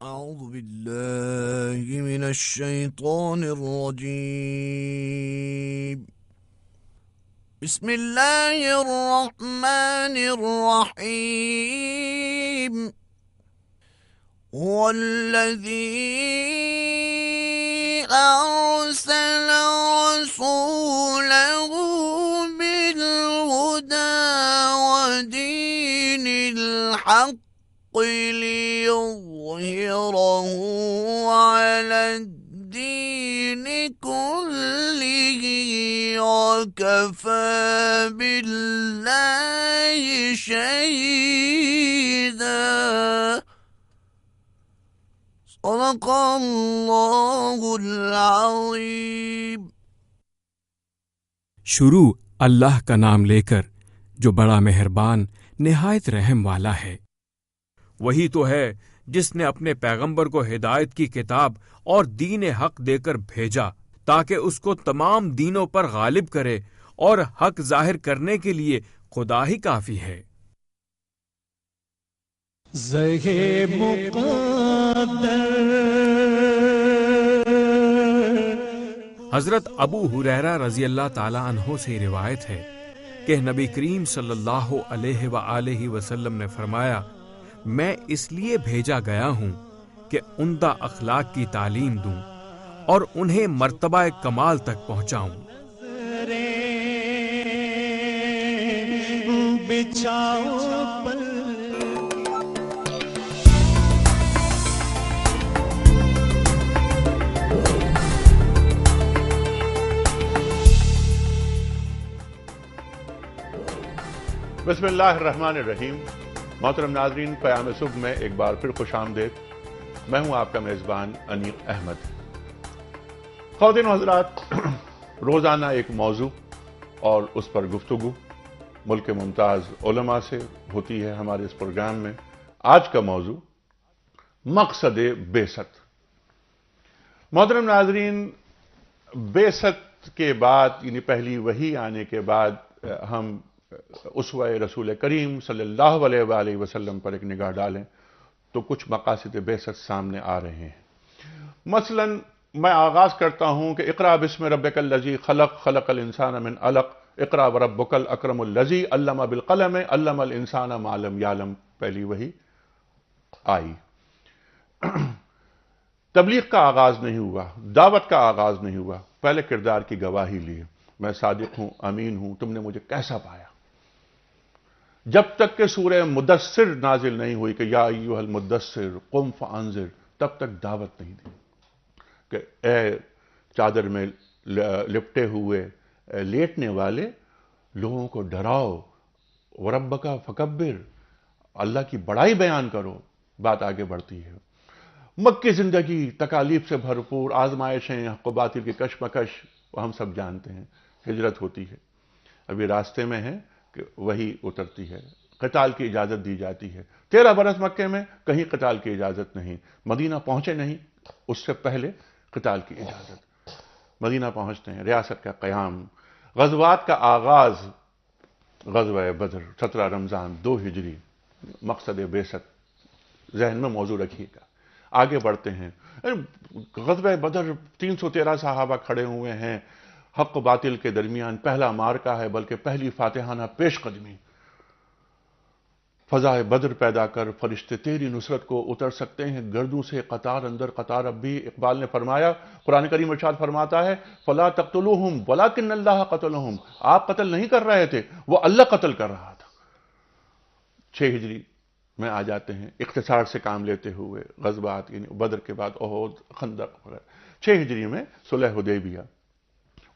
أعوذ بالله من الشيطان الرجيم. بسم الله الرحمن الرحيم. هو الذي أرسل رسوله بالهدى ودين الحق ليظهره على الدين كله وكفى بالله شهيدا. صدق اللہ العظیم. شروع اللہ کا نام لے کر جو بڑا مہربان نہایت رحم والا ہے۔ وہی تو ہے جس نے اپنے پیغمبر کو ہدایت کی کتاب اور دین حق دے کر بھیجا تاکہ اس کو تمام دینوں پر غالب کرے، اور حق ظاہر کرنے کے لیے خدا ہی کافی ہے۔ زہے مقدر حضرت ابو ہریرہ رضی اللہ تعالی عنہ سے روایت ہے کہ نبی کریم صلی اللہ علیہ وآلہ وسلم نے فرمایا، میں اس لیے بھیجا گیا ہوں کہ عمدہ اخلاق کی تعلیم دوں اور انہیں مرتبہ کمال تک پہنچاؤں۔ بچاؤ پل بسم اللہ الرحمن الرحیم۔ محترم ناظرین، پیام صبح میں ایک بار پھر خوش آمدید۔ میں ہوں آپ کا میزبان انیق احمد۔ خواتین و حضرات، روزانہ ایک موضوع اور اس پر گفتگو ملک ممتاز علماء سے ہوتی ہے ہمارے اس پروگرام میں۔ آج کا موضوع مقصد بعثت۔ محترم ناظرین، بعثت کے بعد یعنی پہلی وحی آنے کے بعد ہم اسوہ رسول کریم صلی اللہ علیہ وآلہ وسلم پر ایک نگاہ ڈالیں تو کچھ مقاصد بعثت سامنے آ رہے ہیں۔ مثلا میں آغاز کرتا ہوں کہ اقرأ بسم ربک الذی خلق، خلق الانسان من علق، اقرأ وربک الاکرم الذی علم بالقلم، علم الانسان ما لم یعلم، پہلی وحی آئی۔ تبلیغ کا آغاز نہیں ہوا، دعوت کا آغاز نہیں ہوا، پہلے کردار کی گواہی لی، میں صادق ہوں، امین ہوں، تم نے مجھے کیسا پایا؟ جب تک کہ سورہ مدثر نازل نہیں ہوئی کہ یا ایھا المدثر قم فانذر، تب تک دعوت نہیں دی کہ اے چادر میں لپٹے ہوئے لیٹنے والے لوگوں کو ڈراؤ، وربک فکبر، اللہ کی بڑائی بیان کرو۔ بات آگے بڑھتی ہے۔ مکی زندگی تکالیف سے بھرپور، آزمائشیں، حق و باطل کی کشمکش، وہ ہم سب جانتے ہیں۔ ہجرت ہوتی ہے، ابھی راستے میں ہے کہ وہی اترتی ہے، قتال کی اجازت دی جاتی ہے۔ 13 برس مکے میں کہیں قتال کی اجازت نہیں، مدینہ پہنچے نہیں اس سے پہلے قتال کی اجازت، مدینہ پہنچتے ہیں، ریاست کا قیام، غزوات کا آغاز، غزوہ بدر 17 رمضان 2 ہجری، مقصد بعثت ذہن میں موضوع رکھیے گا۔ آگے بڑھتے ہیں۔ غزوہ بدر 313 صحابہ کھڑے ہوئے ہیں، حق و باطل کے درمیان پہلا مارکہ ہے، بلکہ پہلی فاتحانہ پیش قدمی۔ فضائے بدر پیدا کر فرشتے تیری نصرت کو اتر سکتے ہیں گردوں سے قطار اندر قطار۔ اب بھی اقبال نے فرمایا، قرآن کریم ارشاد فرماتا ہے فلا تقتلوہم ولکن اللہ قتلہم، آپ قتل نہیں کر رہے تھے، وہ اللہ قتل کر رہا تھا۔ 6 ہجری میں آ جاتے ہیں، اختصار سے کام لیتے ہوئے غزوات یعنی بدر کے بعد احد، خندق وغیرہ۔ 6 ہجری میں صلح حدیبیہ،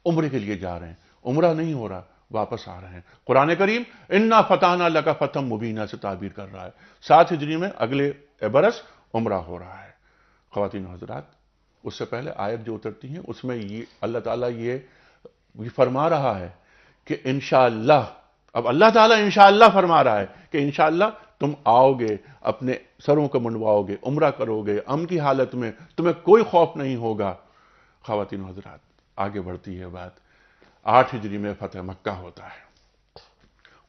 عمرے کے لیے جا رہے ہیں، عمرہ نہیں ہو رہا، واپس آ رہے ہیں۔ قرآن کریم انا فتحنا لک فتحا مبینا سے تعبیر کر رہا ہے۔ 7 ہجری میں اگلے برس عمرہ ہو رہا ہے۔ خواتین و حضرات، اس سے پہلے آیت جو اترتی ہیں اس میں یہ اللہ تعالیٰ یہ فرما رہا ہے کہ انشاءاللہ، اب اللہ تعالیٰ انشاءاللہ فرما رہا ہے کہ انشاءاللہ تم آؤ گے، اپنے سروں کو منڈواؤ گے، عمرہ کرو گے، امن کی حالت میں، تمہیں کوئی خوف نہیں ہوگا۔ خواتین و حضرات، آگے بڑھتی ہے بات۔ 8 ہجری میں فتح مکہ ہوتا ہے۔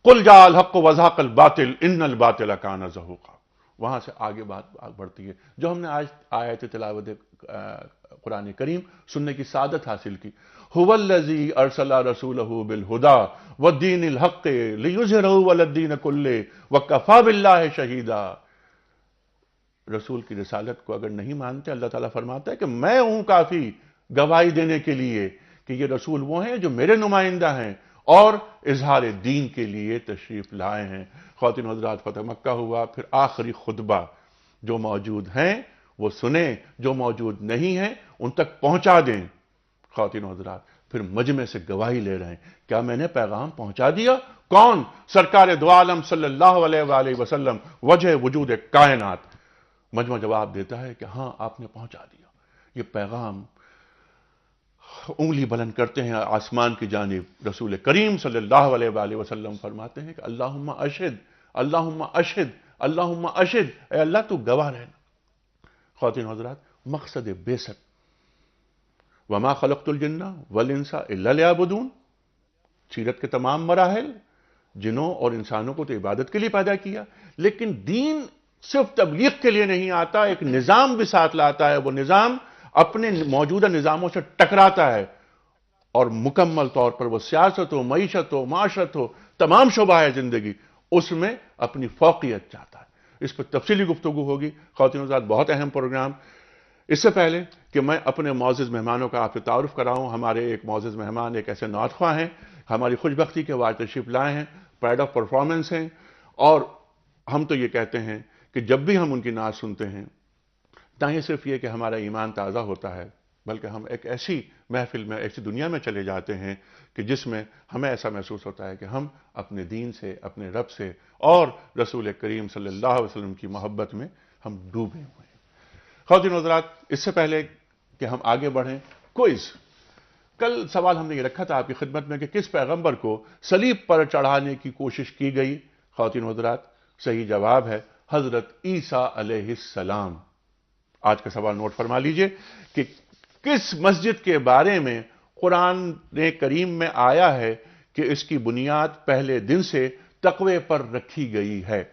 قل جاء الحق وزهق الباطل ان الباطل کان زہوقا، وہاں سے آگے بات بڑھتی ہے. جو ہم نے آج آیت تلاوت قرآن کریم سننے کی سعادت حاصل کی. هو الذی ارسل رسولہ بالہدی والدین الحق لیظہرہ علی الدین کلہ وکفی باللہ شہیدا. رسول کی رسالت کو اگر نہیں مانتے، اللہ تعالیٰ فرماتا ہے کہ میں ہوں کافی گواہی دینے کے لیے کہ یہ رسول وہ ہیں جو میرے نمائندہ ہیں اور اظہار دین کے لیے تشریف لائے ہیں. خواتین و حضرات، فتح مکہ ہوا، پھر آخری خطبہ. جو موجود ہیں وہ سنیں، جو موجود نہیں ہیں ان تک پہنچا دیں. خواتین و حضرات، پھر مجمع سے گواہی لے رہے ہیں، کیا میں نے پیغام پہنچا دیا؟ کون؟ سرکار دو عالم صلی اللہ علیہ وآلہ وسلم، وجہ وجود کائنات. مجمع جواب دیتا ہے کہ ہاں آپ نے پہنچا دیا یہ پیغام. انگلی بلند کرتے ہیں آسمان کی جانب. رسول کریم صلی اللہ علیہ وآلہ وسلم فرماتے ہیں کہ اللہم اشہد، اللہم اشہد، اللہم اشہد، اے اللہ تو گواہ رہنا. خواتین و حضرات، مقصد بعثت وما خلقت الجن والانس الا لیعبدون، سیرت کے تمام مراحل جنوں اور انسانوں کو تو عبادت کے لیے پیدا کیا، لیکن دین صرف تبلیغ کے لیے نہیں آتا، ایک نظام بھی ساتھ لاتا ہے. وہ نظام اپنے موجودہ نظاموں سے ٹکراتا ہے اور مکمل طور پر وہ سیاست ہو، معیشت ہو، معاشرت ہو، تمام شعبہ ہے زندگی، اس میں اپنی فوقیت چاہتا ہے. اس پر تفصیلی گفتگو ہوگی. خواتین و حضرات، بہت اہم پروگرام. اس سے پہلے کہ میں اپنے معزز مہمانوں کا آپ سے تعارف کراؤں، ہمارے ایک معزز مہمان ایک ایسے نعت خواہ ہیں، ہماری خوش بختی کے واجب تشریف لائے ہیں، پرائڈ آف پرفارمنس ہیں. اور ہم تو یہ کہتے ہیں کہ جب بھی ہم ان کی نعت سنتے ہیں، نہ ہی صرف یہ کہ ہمارا ایمان تازہ ہوتا ہے، بلکہ ہم ایک ایسی محفل میں، ایسی دنیا میں چلے جاتے ہیں کہ جس میں ہمیں ایسا محسوس ہوتا ہے کہ ہم اپنے دین سے، اپنے رب سے اور رسول کریم صلی اللہ علیہ وسلم کی محبت میں ہم ڈوبے ہوئے ہیں. خواتین و حضرات، اس سے پہلے کہ ہم آگے بڑھیں، کوئز. کل سوال ہم نے یہ رکھا تھا آپ کی خدمت میں کہ کس پیغمبر کو صلیب پر چڑھانے کی کوشش کی گئی؟ خواتین و حضرات، صحیح جواب ہے حضرت عیسیٰ علیہ السلام. آج کا سوال نوٹ فرما لیجئے کہ کس مسجد کے بارے میں قرآن کریم میں آیا ہے کہ اس کی بنیاد پہلے دن سے تقوی پر رکھی گئی ہے؟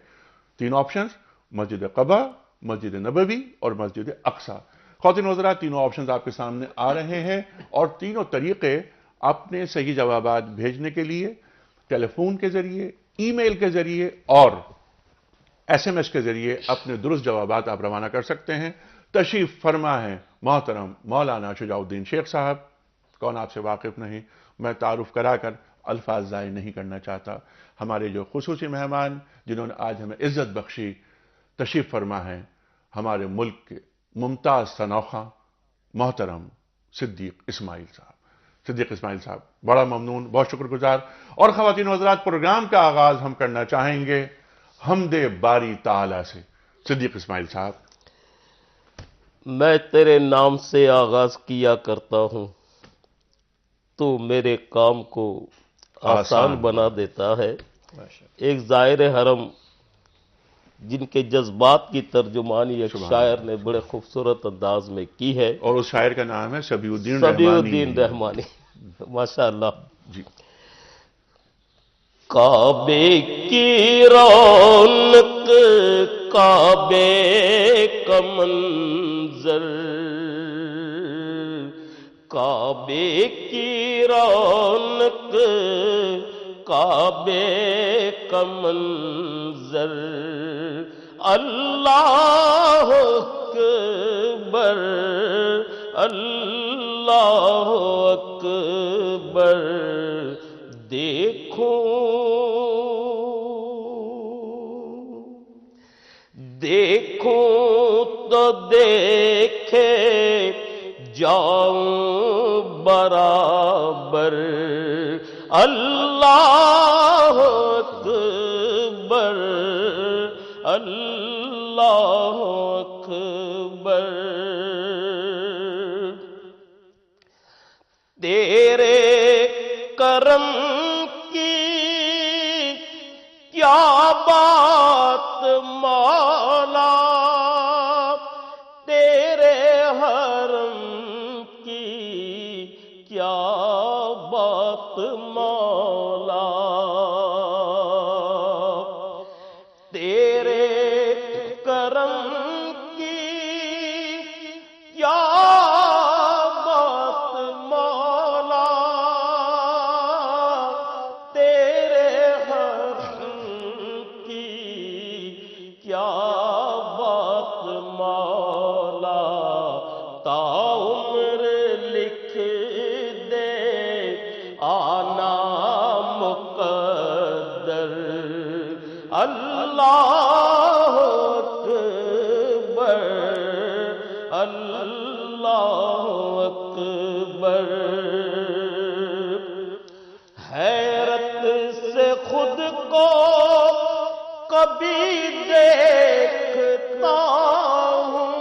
تین آپشنز: مسجد قباء، مسجد نبوی اور مسجد اقصی. خواتین و حضرات، تینوں آپشنز آپ کے سامنے آ رہے ہیں اور تینوں طریقے اپنے صحیح جوابات بھیجنے کے لیے ٹیلی فون کے ذریعے، ای میل کے ذریعے اور ایس ایم ایس کے ذریعے اپنے درست جوابات آپ روانہ کر سکتے ہیں. تشریف فرما ہے محترم مولانا شجاع الدین شیخ صاحب. کون آپ سے واقف نہیں، میں تعارف کرا کر الفاظ ضائع نہیں کرنا چاہتا. ہمارے جو خصوصی مہمان جنہوں نے آج ہمیں عزت بخشی، تشریف فرما ہے ہمارے ملک کے ممتاز تنوخواں محترم صدیق اسماعیل صاحب. صدیق اسماعیل صاحب، بڑا ممنون، بہت شکر گزار. اور خواتین و حضرات، پروگرام کا آغاز ہم کرنا چاہیں گے حمد باری تعالی سے. صدیق اسماعیل صاحب. میں تیرے نام سے آغاز کیا کرتا ہوں، تو میرے کام کو آسان بنا دیتا ہے. ایک زائر حرم جن کے جذبات کی ترجمانی ایک شاعر نے بڑے خوبصورت انداز میں کی ہے، اور اس شاعر کا نام ہے سبیع الدین رحمانی. ماشاء اللہ. جی. کعبے کی رونق، کعبے کا منظر، کعبے کی رونق، کعبے کا منظر، اللہ اکبر، اللہ اکبر. دیکھوں تو دیکھے جاؤں برابر، اللہ اکبر، اللہ اکبر. تیرے کرم کی کیا بات مولا، تیرے حرم کی کیا بات مولا. تیرے مولا تا عمر لکھ دے آنا مقدر اللہ اکبر اللہ اکبر حیرت سے خود کو کبھی دیکھتا ہوں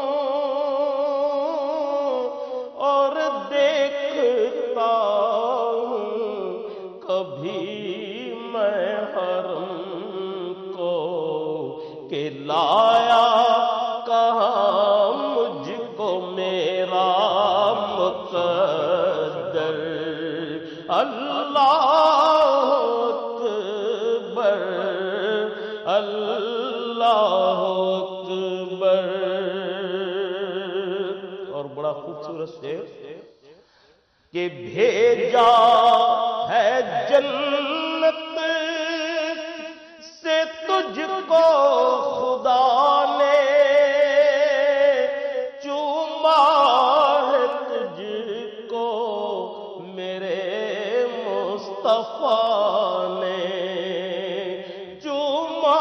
اور دیکھتا ہوں کبھی میں حرم کو کہ لایا کہاں مجھ کو میرا مقدر اللہ اکبر اللہ اکبر. اور بڑا خوبصورت شعر کہ بھیجا ہے جنت سے تجھ کو خدا نے چوما ہے تجھ کو میرے مصطفیٰ نے چوما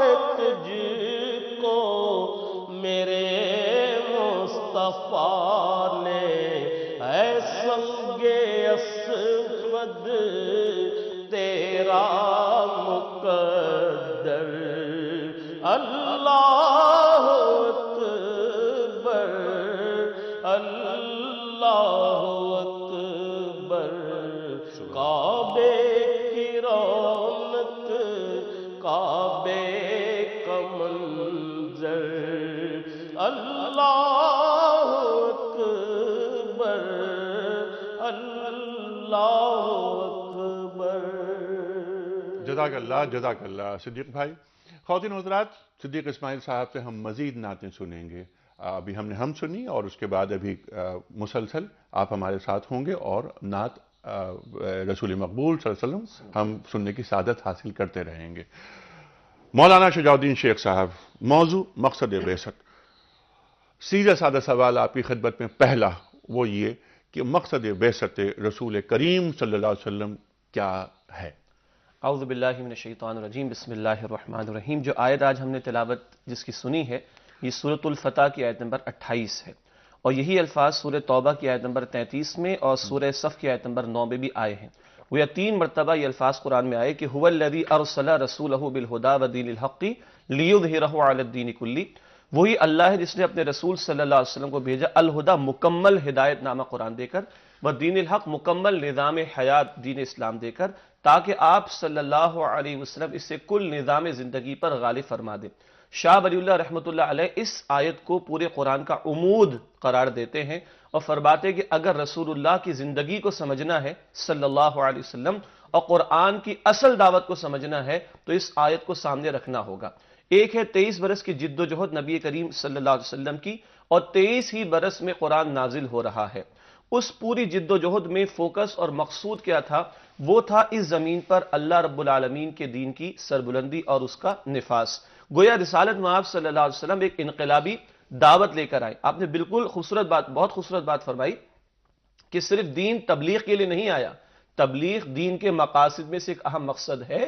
ہے تجھ کو میرے مصطفیٰ نے اے سنگ اسود تیرا مقدر اللہ اکبر اللہ اکبر. کعبے کی رونق کعبے کا منظر اللہ اکبر اللہ اکبر. جزاک اللہ جزاک اللہ صدیق بھائی. خواتین و حضرات، صدیق اسماعیل صاحب سے ہم مزید نعتیں سنیں گے. ابھی ہم نے سنی اور اس کے بعد ابھی مسلسل آپ ہمارے ساتھ ہوں گے اور نعت رسول مقبول صلی اللہ علیہ وسلم ہم سننے کی سعادت حاصل کرتے رہیں گے. مولانا شجاع الدین شیخ صاحب، موضوع مقصد بعثت. سیدھا سادہ سوال آپ کی خدمت میں پہلا وہ یہ کہ مقصد بعثت رسول کریم صلی اللہ علیہ وسلم کیا ہے؟ اعوذ باللہ من الشیطان الرجیم، بسم اللہ الرحمن الرحیم. جو آیت آج ہم نے تلاوت جس کی سنی ہے یہ سورۃ الفتح کی آیت نمبر 28 ہے، اور یہی الفاظ سورہ توبہ کی آیت نمبر 33 میں اور سورہ صف کی آیت نمبر 9 میں بھی آئے ہیں. وہ یہ 3 مرتبہ یہ الفاظ قرآن میں آئے کہ هو الذی ارسل رسولہ بالہدی ودین الحق لیظہرہ علی الدین کلہ. وہی اللہ ہے جس نے اپنے رسول صلی اللہ علیہ وسلم کو بھیجا الہدا مکمل ہدایت نامہ قرآن دے کر، ودین الحق مکمل نظام حیات دین اسلام دے کر، تاکہ آپ صلی اللہ علیہ وسلم اس سے کل نظام زندگی پر غالب فرما دیں. شاہ ولی اللہ رحمۃ اللہ علیہ اس آیت کو پورے قرآن کا عمود قرار دیتے ہیں اور فرماتے ہیں کہ اگر رسول اللہ کی زندگی کو سمجھنا ہے صلی اللہ علیہ وسلم اور قرآن کی اصل دعوت کو سمجھنا ہے تو اس آیت کو سامنے رکھنا ہوگا. ایک ہے 23 برس کی جد و جہد نبی کریم صلی اللہ علیہ وسلم کی، اور 23 ہی برس میں قرآن نازل ہو رہا ہے. اس پوری جد و جہد میں فوکس اور مقصود کیا تھا؟ وہ تھا اس زمین پر اللہ رب العالمین کے دین کی سربلندی اور اس کا نفاذ. گویا رسالت میں آپ صلی اللہ علیہ وسلم ایک انقلابی دعوت لے کر آئے. آپ نے بالکل خوبصورت بات، بہت خوبصورت بات فرمائی کہ صرف دین تبلیغ کے لیے نہیں آیا. تبلیغ دین کے مقاصد میں سے ایک اہم مقصد ہے،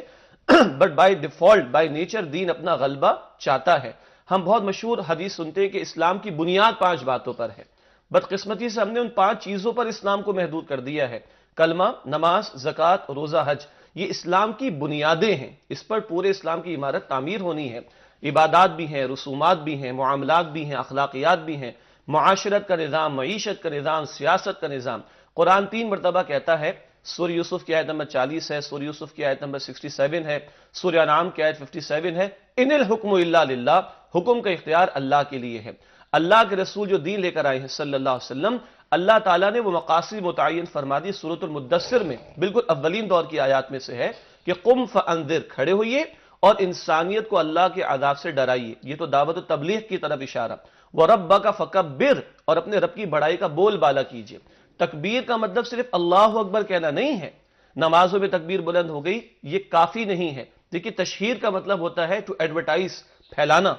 but by default by nature دین اپنا غلبہ چاہتا ہے. ہم بہت مشہور حدیث سنتے ہیں کہ اسلام کی بنیاد 5 باتوں پر ہے. بدقسمتی سے ہم نے ان 5 چیزوں پر اسلام کو محدود کر دیا ہے. کلمہ، نماز، زکوٰۃ، روزہ، حج، یہ اسلام کی بنیادیں ہیں. اس پر پورے اسلام کی عمارت تعمیر ہونی ہے. عبادات بھی ہیں، رسومات بھی ہیں، معاملات بھی ہیں، اخلاقیات بھی ہیں، معاشرت کا نظام، معیشت کا نظام، سیاست کا نظام. قرآن 3 مرتبہ کہتا ہے، سورہ یوسف کی آیت نمبر 40 ہے، سورہ یوسف کی آیت نمبر 67 ہے، سورہ انعام کی آیت 57 ہے، ان الحکم الا للہ، حکم کا اختیار اللہ کے لیے ہے. اللہ کے رسول جو دین لے کر آئے ہیں صلی اللہ علیہ وسلم، اللہ تعالیٰ نے وہ مقاصد متعین فرما دی. سورۃ المدثر میں بالکل اولین دور کی آیات میں سے ہے کہ قم فانذر، کھڑے ہوئیے اور انسانیت کو اللہ کے عذاب سے ڈرائیے. یہ تو دعوت و تبلیغ کی طرف اشارہ. وَرَبَّكَ فَكَبِّرْ، اور اپنے رب کی بڑائی کا بول بالا کیجیے. تکبیر کا مطلب صرف اللہ اکبر کہنا نہیں ہے. نمازوں میں تکبیر بلند ہو گئی یہ کافی نہیں ہے. دیکھیے تشہیر کا مطلب ہوتا ہے ٹو ایڈورٹائز، پھیلانا.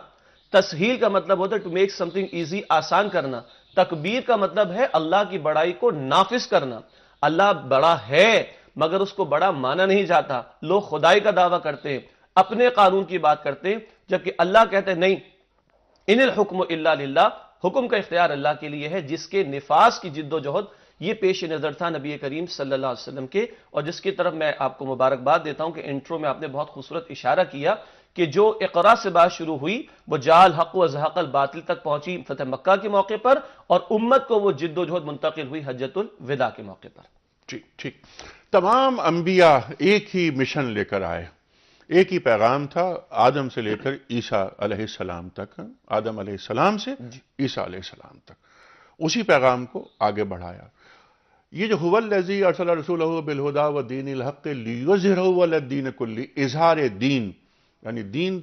تسہیل کا مطلب ہوتا ہے to make something easy, آسان کرنا. تکبیر کا مطلب ہے اللہ کی بڑائی کو نافذ کرنا. اللہ بڑا ہے مگر اس کو بڑا مانا نہیں جاتا. لوگ خدائی کا دعویٰ کرتے ہیں، اپنے قانون کی بات کرتے ہیں، جبکہ اللہ کہتے ہیں نہیں، ان الحکم الا للہ، حکم کا اختیار اللہ کے لیے ہے. جس کے نفاذ کی جد و جہد یہ پیش نظر تھا نبی کریم صلی اللہ علیہ وسلم کے، اور جس کی طرف میں آپ کو مبارکباد دیتا ہوں کہ انٹرو میں آپ نے بہت خوبصورت اشارہ کیا کہ جو اقرا سے بات شروع ہوئی وہ جال حق و زحق الباطل تک پہنچی فتح مکہ کے موقع پر، اور امت کو وہ جد و جہد منتقل ہوئی حجۃ الوداع کے موقع پر. ٹھیک. تمام انبیاء ایک ہی مشن لے کر آئے، ایک ہی پیغام تھا آدم سے لے کر عیسیٰ علیہ السلام تک، آدم علیہ السلام سے عیسیٰ علیہ السلام تک اسی پیغام کو آگے بڑھایا. یہ جو هو الذی ارسل رسولہ بالہدی ودین الحق لیظہرہ علی الدین کلہ، اظہار دین یعنی دین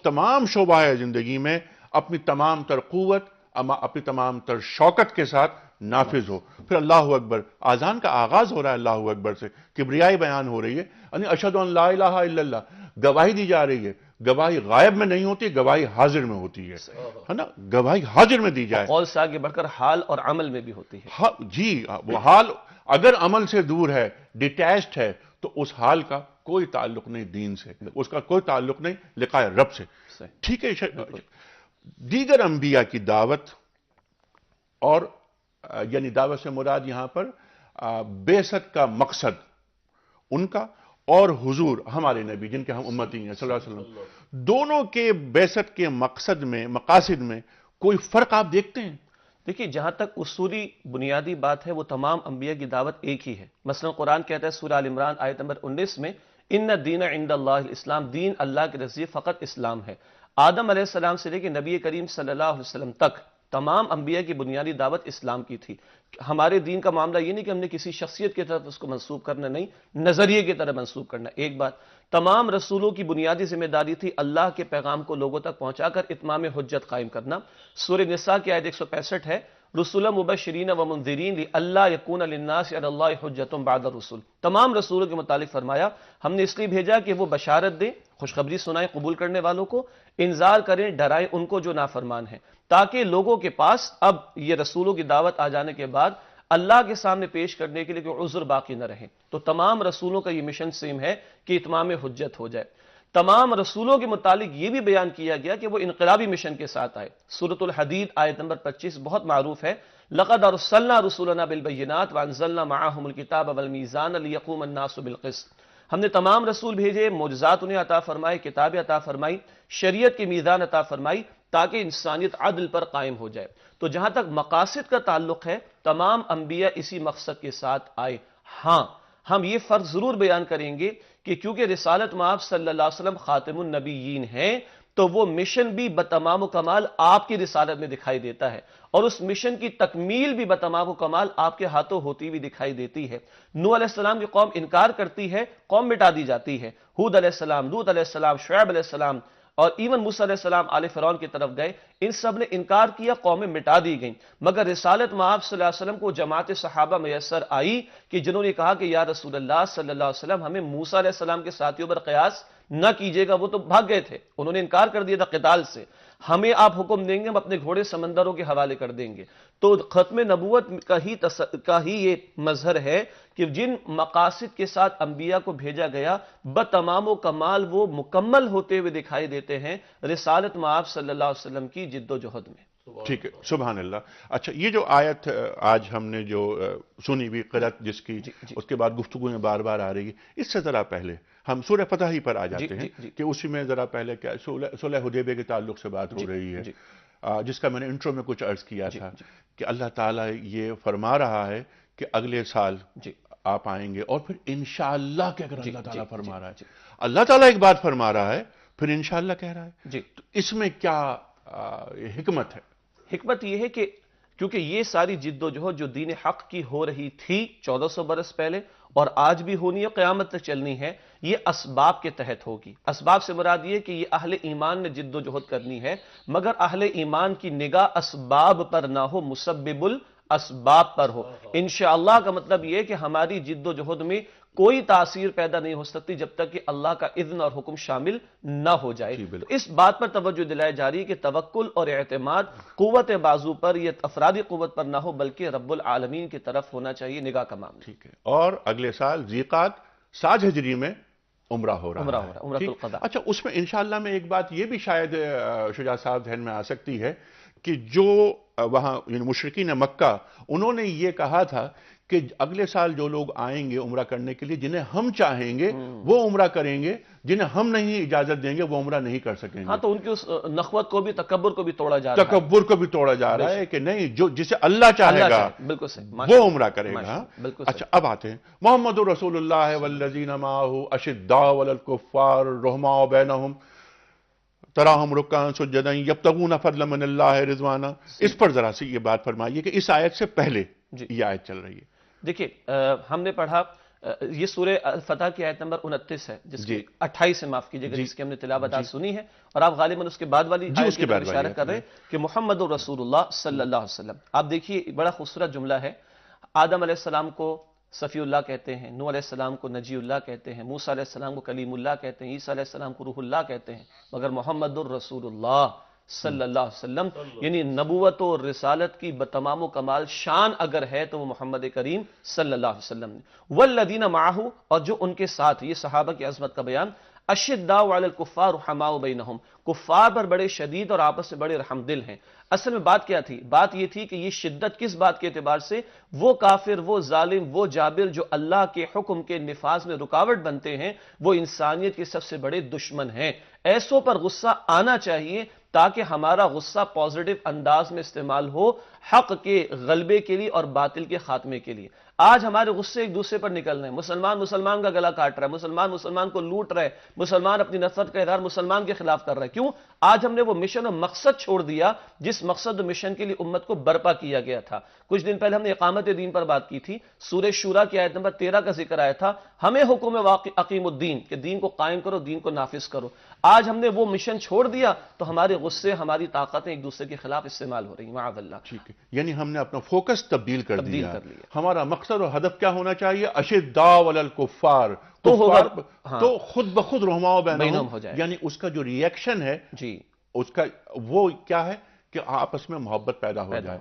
تمام شعبہ ہے زندگی میں اپنی تمام تر قوت، اپنی تمام تر شوکت کے ساتھ نافذ ہو. پھر اللہ اکبر، آذان کا آغاز ہو رہا ہے اللہ اکبر سے، کبریائی بیان ہو رہی ہے، یعنی اشہد ان لا الہ الا اللہ، گواہی دی جا رہی ہے. گواہی غائب میں نہیں ہوتی، گواہی حاضر میں ہوتی ہے نا، گواہی حاضر میں دی جائے. قول سے آگے بڑھ کر حال اور عمل میں بھی ہوتی ہے. جی، وہ حال اگر عمل سے دور ہے، ڈیٹیچڈ ہے، تو اس حال کا کوئی تعلق نہیں دین سے، اس کا کوئی تعلق نہیں لقاء رب سے. ٹھیک ہے. دیگر انبیاء کی دعوت، اور یعنی دعوت سے مراد یہاں پر بعثت کا مقصد ان کا، اور حضور ہمارے نبی جن کے ہم امتی ہیں صلی اللہ علیہ وسلم، دونوں کے بعثت کے مقصد میں، مقاصد میں کوئی فرق آپ دیکھتے ہیں؟ دیکھیے، جہاں تک اصولی بنیادی بات ہے وہ تمام انبیاء کی دعوت ایک ہی ہے. مثلا قرآن کہتا ہے سورہ آل عمران آیت نمبر 19 میں، ان الدین عند اللہ الاسلام، دین اللہ کے نزدیک فقط اسلام ہے. آدم علیہ السلام سے لے کے نبی کریم صلی اللہ علیہ وسلم تک تمام انبیاء کی بنیادی دعوت اسلام کی تھی. ہمارے دین کا معاملہ یہ نہیں کہ ہم نے کسی شخصیت کی طرف اس کو منسوب کرنا، نہیں، نظریے کی طرف منسوب کرنا. ایک بات، تمام رسولوں کی بنیادی ذمہ داری تھی اللہ کے پیغام کو لوگوں تک پہنچا کر اتمام حجت قائم کرنا. سورہ نساء کی آیت 165 ہے، رسولا مبشرین و منذرین لئلا یکون للناس علی اللہ حجت بعد الرسل. تمام رسولوں کے متعلق فرمایا ہم نے اس لیے بھیجا کہ وہ بشارت دیں، خوشخبری سنائیں قبول کرنے والوں کو، انذار کریں، ڈرائیں ان کو جو نافرمان ہیں، تاکہ لوگوں کے پاس اب یہ رسولوں کی دعوت آ جانے کے بعد اللہ کے سامنے پیش کرنے کے لیے کوئی عذر باقی نہ رہے. تو تمام رسولوں کا یہ مشن سیم ہے کہ اتمام حجت ہو جائے. تمام رسولوں کے متعلق یہ بھی بیان کیا گیا کہ وہ انقلابی مشن کے ساتھ آئے. سورۃ الحدید آیت نمبر 25 بہت معروف ہے، لقد ارسلنا رسولنا بالبینات وانزلنا معهم الکتاب والمیزان لیقوم الناس بالقسط. ہم نے تمام رسول بھیجے، معجزات انہیں عطا فرمائے، کتابیں عطا فرمائی، شریعت کی میزان عطا فرمائی تاکہ انسانیت عدل پر قائم ہو جائے. تو جہاں تک مقاصد کا تعلق ہے تمام انبیاء اسی مقصد کے ساتھ آئے. ہاں، ہم یہ فرق ضرور بیان کریں گے کہ کیونکہ رسالت مآب صلی اللہ علیہ وسلم خاتم النبیین ہیں تو وہ مشن بھی بتمام و کمال آپ کی رسالت میں دکھائی دیتا ہے، اور اس مشن کی تکمیل بھی بتمام و کمال آپ کے ہاتھوں ہوتی ہوئی دکھائی دیتی ہے. نوح علیہ السلام کی قوم انکار کرتی ہے، قوم مٹا دی جاتی ہے. ہود علیہ السلام، لوط علیہ السلام، شعیب علیہ السلام، اور ایون موسیٰ علیہ السلام آل فرعون کی طرف گئے، ان سب نے انکار کیا، قومیں مٹا دی گئیں. مگر رسالت مآب صلی اللہ علیہ وسلم کو جماعت صحابہ میسر آئی کہ جنہوں نے کہا کہ یا رسول اللہ صلی اللہ علیہ وسلم ہمیں موسیٰ علیہ السلام کے ساتھیوں پر قیاس نہ کیجیے گا، وہ تو بھاگ گئے تھے، انہوں نے انکار کر دیا تھا قتال سے. ہمیں آپ حکم دیں گے، ہم اپنے گھوڑے سمندروں کے حوالے کر دیں گے. تو ختم نبوت کا ہی یہ مظہر ہے کہ جن مقاصد کے ساتھ انبیاء کو بھیجا گیا بتمام و کمال وہ مکمل ہوتے ہوئے دکھائی دیتے ہیں رسالت مآب صلی اللہ علیہ وسلم کی جد و جہد میں. ٹھیک ہے، سبحان اللہ. اچھا، یہ جو آیت آج ہم نے جو سنی بھی قرأت جس کی اس کے بعد گفتگو میں بار بار آ رہی ہے، اس سے ذرا پہلے ہم سورہ فتح ہی پر آ جاتے ہیں کہ اسی میں ذرا پہلے کیا صلح حدیبیہ کے تعلق سے بات ہو رہی ہے، جس کا میں نے انٹرو میں کچھ عرض کیا تھا کہ اللہ تعالیٰ یہ فرما رہا ہے کہ اگلے سال آپ آئیں گے، اور پھر انشاءاللہ کہ اگر اللہ تعالیٰ فرما رہا ہے، اللہ تعالیٰ ایک بات فرما رہا ہے پھر انشاءاللہ کہہ رہا ہے، تو اس میں کیا حکمت ہے؟ حکمت یہ ہے کہ کیونکہ یہ ساری جد و جہد جو دین حق کی ہو رہی تھی 1400 برس پہلے اور آج بھی ہونی ہے، قیامت تک چلنی ہے، یہ اسباب کے تحت ہوگی. اسباب سے مراد یہ کہ یہ اہل ایمان نے جد و جہد کرنی ہے، مگر اہل ایمان کی نگاہ اسباب پر نہ ہو، مسبب اسباب پر ہو. انشاءاللہ کا مطلب یہ کہ ہماری جد و جہد میں کوئی تاثیر پیدا نہیں ہو سکتی جب تک کہ اللہ کا اذن اور حکم شامل نہ ہو جائے. اس بات پر توجہ دلائی جا رہی ہے کہ توکل اور اعتماد قوت بازو پر یا افرادی قوت پر نہ ہو بلکہ رب العالمین کی طرف ہونا چاہیے نگاہ کا معاملہ. ٹھیک ہے. اور اگلے سال ذیقعد 7 ہجری میں عمرہ ہو رہا ہے. عمرۃ القضاء. اچھا، اس میں انشاءاللہ میں ایک بات یہ بھی شاید شجاع صاحب ذہن میں آ سکتی ہے کہ جو وہاں یعنی مشرکین مکہ انہوں نے یہ کہا تھا کہ اگلے سال جو لوگ آئیں گے عمرہ کرنے کے لیے جنہیں ہم چاہیں گے وہ عمرہ کریں گے، جنہیں ہم نہیں اجازت دیں گے وہ عمرہ نہیں کر سکیں گے. ہاں، تو ان کی اس نخوت کو بھی تکبر کو بھی توڑا جا رہا ہے. تکبر کو بھی توڑا جا رہا ہے کہ نہیں، جو جسے اللہ چاہے گا بالکل صحیح وہ عمرہ کرے گا. بالکل. اچھا، اب آتے ہیں محمد رسول اللہ والذین معہ اشداء علی الکفار رحماء بینہم تراہم رکعا سجدا یبتغون فضلا من اللہ رضوانا. اس پر ذرا سی یہ بات فرمائیے کہ اس آیت سے پہلے یہ آیت چل رہی ہے. دیکھیے، ہم نے پڑھا یہ سورہ الفتح کی آیت نمبر 29 ہے، جس کی 28 سے معاف کیجئے گا، جس کی ہم نے تلاوت آج سنی ہے، اور آپ غالباً اس کے بعد والی آیت کی طرف اشارہ کر رہے ہیں کہ محمد رسول اللہ صلی اللہ علیہ وسلم. آپ دیکھیے بڑا خوبصورت جملہ ہے. آدم علیہ السلام کو صفی اللہ کہتے ہیں، نوح علیہ السلام کو نجی اللہ کہتے ہیں، موسیٰ علیہ السلام کو کلیم اللہ کہتے ہیں، عیسیٰ علیہ السلام کو روح اللہ کہتے ہیں، مگر محمد الرسول اللہ صلی اللہ علیہ وسلم یعنی نبوت و رسالت کی بتمام و کمال شان اگر ہے تو وہ محمد کریم صلی اللہ علیہ وسلم نے. والذین معہ، اور جو ان کے ساتھ، یہ صحابہ کی عظمت کا بیان. اشداء علی الکفار رحماء بینہم، کفار پر بڑے شدید اور آپس میں بڑے رحم دل ہیں. اصل میں بات کیا تھی؟ بات یہ تھی کہ یہ شدت کس بات کے اعتبار سے؟ وہ کافر، وہ ظالم، وہ جابر جو اللہ کے حکم کے نفاذ میں رکاوٹ بنتے ہیں، وہ انسانیت کے سب سے بڑے دشمن ہیں. ایسوں پر غصہ آنا چاہیے تاکہ ہمارا غصہ پازیٹیو انداز میں استعمال ہو حق کے غلبے کے لیے اور باطل کے خاتمے کے لیے. آج ہمارے غصے ایک دوسرے پر نکل رہے ہیں. مسلمان کا گلا کاٹ رہا ہے، مسلمان کو لوٹ رہا ہے، مسلمان اپنی نفرت کا اظہار مسلمان کے خلاف کر رہا ہے. کیوں؟ آج ہم نے وہ مشن اور مقصد چھوڑ دیا جس مقصد و مشن کے لیے امت کو برپا کیا گیا تھا. کچھ دن پہلے ہم نے اقامت دین پر بات کی تھی. سورہ شورا کی آیت نمبر 13 کا ذکر آیا تھا. ہمیں حکم اقیم الدین کہ دین کو قائم کرو، دین کو نافذ کرو. آج ہم نے وہ مشن چھوڑ دیا تو ہمارے غصے، ہماری طاقتیں ایک دوسرے کے خلاف استعمال ہو رہی ہیں. معاذ اللہ. ٹھیک ہے، یعنی ہم نے اپنا فوکس تبدیل کر دیا. ہمارا مقصد اور ہدف کیا ہونا چاہیے؟ اشداء علی الکفار، تو خود بخود رحماء بینہم ہو جائے. یعنی اس کا جو ری ایکشن ہے اس کا وہ کیا ہے کہ آپس میں محبت پیدا ہو جائے،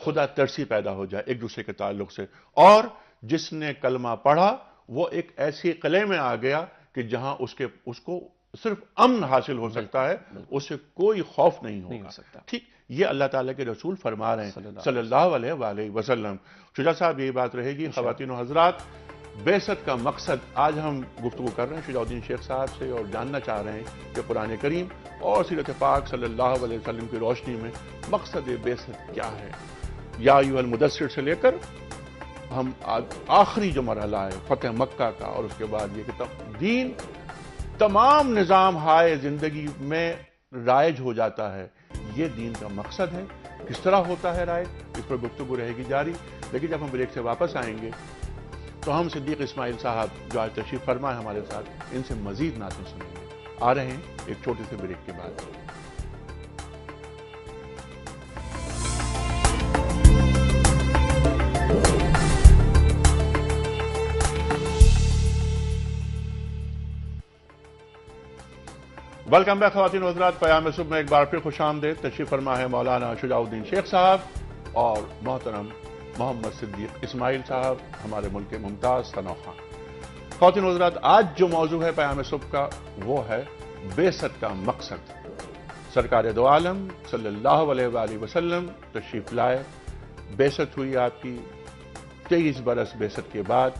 خدا ترسی پیدا ہو جائے ایک دوسرے کے تعلق سے. اور جس نے کلمہ پڑھا وہ ایک ایسی قلعے میں آ گیا کہ جہاں اس کو صرف امن حاصل ہو سکتا ہے، اس سے کوئی خوف نہیں ہوگا. ٹھیک، یہ اللہ تعالیٰ کے رسول فرما رہے ہیں صلی اللہ علیہ وآلہ وسلم. شجاع صاحب یہی بات رہے گی. خواتین و حضرات، بعثت کا مقصد آج ہم گفتگو کر رہے ہیں شجاع الدین شیخ صاحب سے، اور جاننا چاہ رہے ہیں کہ قرآن کریم اور سیرت پاک صلی اللہ علیہ وسلم کی روشنی میں مقصد بعثت کیا ہے. یا ایھا المدثر سے لے کر ہم آخری جو مرحلہ ہے فتح مکہ کا، اور اس کے بعد یہ کہ دین تمام نظام ہائے زندگی میں رائج ہو جاتا ہے. یہ دین کا مقصد ہے. کس طرح ہوتا ہے رائج، اس پر گفتگو رہے گی جاری. لیکن جب ہم بریک سے واپس آئیں گے تو ہم صدیق اسماعیل صاحب جو آج تشریف فرما ہے ہمارے ساتھ، ان سے مزید نعتیں سنیں گے. آ رہے ہیں ایک چھوٹے سے بریک کے بعد. ویلکم بیک خواتین و حضرات. پیام صبح میں ایک بار پھر خوش آمدید. تشریف فرما ہے مولانا شجاع الدین شیخ صاحب اور محترم محمد صدیق اسماعیل صاحب، ہمارے ملک کے ممتاز ثنا خان. خواتین و حضرات، آج جو موضوع ہے پیام صبح کا وہ ہے بعثت کا مقصد. سرکار دو عالم صلی اللہ علیہ وآلہ وسلم تشریف لائے. بعثت ہوئی آپ کی 23 برس بعثت کے بعد.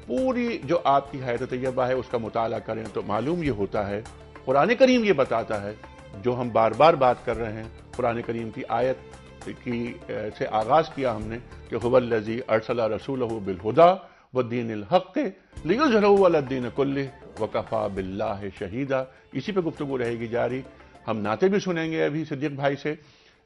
پوری جو آپ کی حیات طیبہ ہے اس کا مطالعہ کریں تو معلوم یہ ہوتا ہے، قرآن کریم یہ بتاتا ہے جو ہم بار بار بات کر رہے ہیں. قرآن کریم کی آیت کی سے آغاز کیا ہم نے کہ هو الذی ارسل رسولہ بالہدی والدین الحق لیظہرہ علی الدین کلہ وکفی باللہ شہیدا. اسی پہ گفتگو رہے گی جاری. ہم نعتیں بھی سنیں گے ابھی صدیق بھائی سے،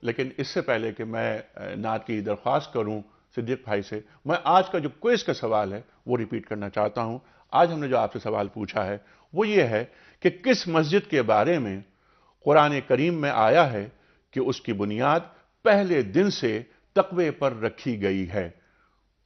لیکن اس سے پہلے کہ میں نعت کی درخواست کروں صدیق بھائی سے، میں آج کا جو کوئز کا سوال ہے وہ ریپیٹ کرنا چاہتا ہوں. آج ہم نے جو آپ سے سوال پوچھا ہے وہ یہ ہے کہ کس مسجد کے بارے میں قرآن کریم میں آیا ہے کہ اس کی بنیاد پہلے دن سے تقوی پر رکھی گئی ہے۔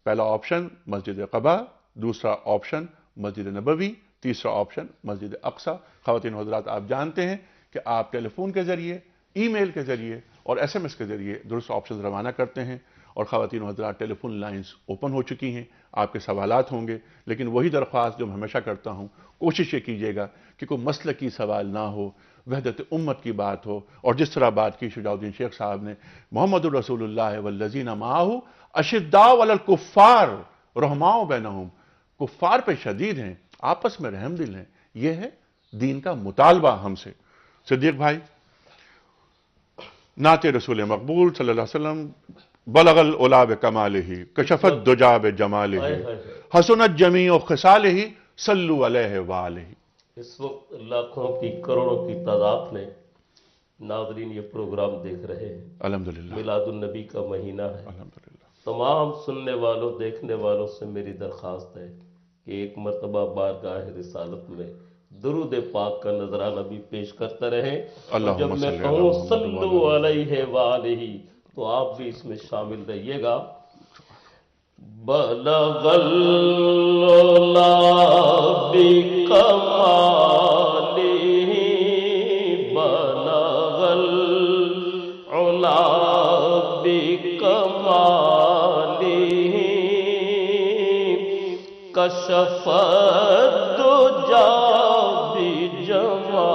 پہلا آپشن مسجد قباء، دوسرا آپشن مسجد نبوی، تیسرا آپشن مسجد اقصی۔ خواتین و حضرات، آپ جانتے ہیں کہ آپ ٹیلی فون کے ذریعے، ای میل کے ذریعے اور ایس ایم ایس کے ذریعے درست آپشن روانہ کرتے ہیں، اور خواتین و حضرات ٹیلی فون لائنز اوپن ہو چکی ہیں، آپ کے سوالات ہوں گے، لیکن وہی درخواست جو میں ہمیشہ کرتا ہوں، کوشش یہ کیجیے گا کہ کوئی مسلکی سوال نہ ہو، وحدت امت کی بات ہو، اور جس طرح بات کی شجاع الدین شیخ صاحب نے، محمد الرسول اللہ والذین معہ اشداء علی الکفار رحماء بینہم، کفار پہ شدید ہیں، آپس میں رحم دل ہیں، یہ ہے دین کا مطالبہ ہم سے۔ صدیق بھائی، نعت رسول مقبول صلی اللہ علیہ وسلم، بلغ العلا بکمالہ کشف الدجا بجمالہ حسنت جمیع خصالہ صلو علیہ وآلہ۔ اس وقت لاکھوں کی کروڑوں کی تعداد میں ناظرین یہ پروگرام دیکھ رہے ہیں۔ الحمدللہ، میلاد النبی کا مہینہ ہے۔ الحمدللہ۔ تمام سننے والوں، دیکھنے والوں سے میری درخواست ہے کہ ایک مرتبہ بارگاہ رسالت میں درود پاک کا نذرانہ بھی پیش کرتے رہیں، اور جب میں کہوں صلو علیہ وآلہ تو آپ بھی اس میں شامل رہیے گا۔ بلغ العلا بکمالہ بلغ العلا بکمالہ کشف الدجا بجمالہ